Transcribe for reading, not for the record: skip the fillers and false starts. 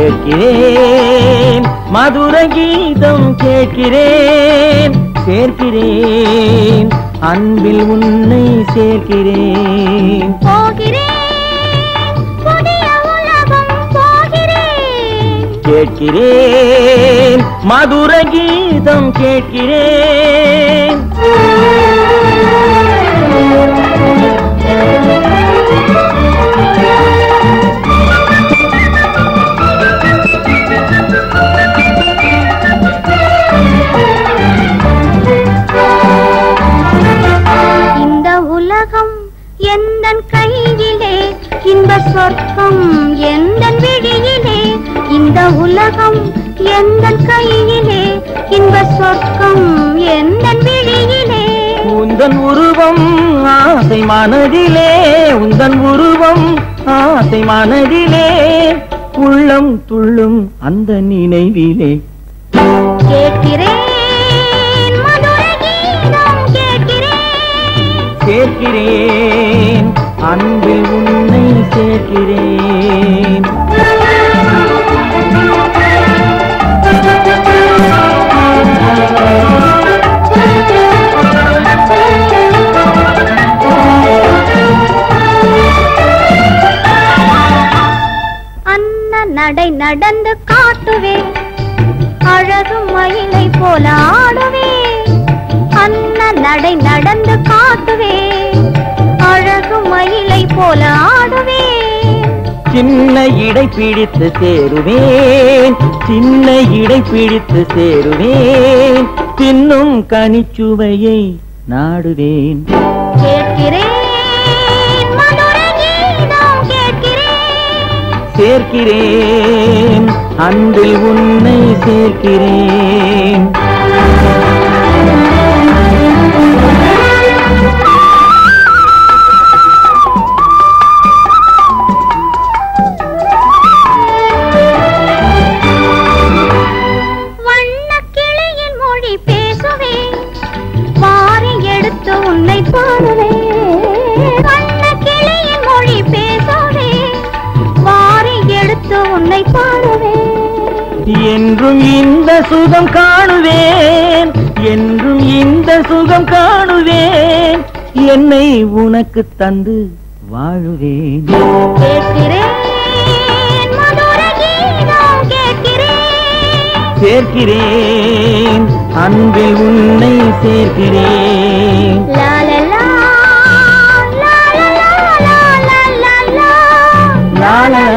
கேட்கிறேன் மதுர கீதம் கேட்கிறேன் சேர்க்கிறேன் அன்பில் உன்னை சேர்க்கிறேன் போகிறேன் புதிய உலகம் போகிறேன் கேட்கிறேன் மதுர கீதம் கேட்கிறேன் எந்தன் கையிலே இன்ப சொர்க்கம் எந்தன் விழியிலே இந்த உலகம் எந்தன் கையிலே இன்ப சொர்க்கம் எந்தன் விழியிலே உந்தன் உருவம் ஆசை மனதிலே உந்தன் உருவம் ஆசை மனதிலே உள்ளம் துள்ளும் அந்த நினைவிலே கேட்கிறேன் சேர்க்கிறேன் அன்பில் உன்னை சேர்க்கிறேன் அன்ன நடை நடந்து காட்டுவேன் அழகு மயிலை போல ஆடுவேன் அன்ன நடை நடந்து காட்டுவேன் அழகு மயிலை போல ஆடுவேன் சின்ன இடை பிடித்து சேருவேன் சின்ன இடை பிடித்து சேருவேன் தின்னும் கனிச்சுவையை நாடுவேன் கேட்கிறேன் மதுர கீதம் கேட்கிறேன் சேர்க்கிறேன் அன்பில் உன்னை சேர்க்கிறேன் உன்னை பாடுவேன் வண்ண கிளியின் மொழி பேசுவேன் வாரி எடுத்து உன்னை பாடுவேன் என்றும் இந்த சுகம் காணுவேன் என்றும் இந்த சுகம் காணுவேன் என்னை உனக்கு தந்து வாழுவேன் கேட்கிறேன் மதுர கீதம் கேட்கிறேன் சேர்க்கிறேன் அன்பில் உன்னை சேர்க்கிறேன் லா லா லா லா லா லா லா லா லா லா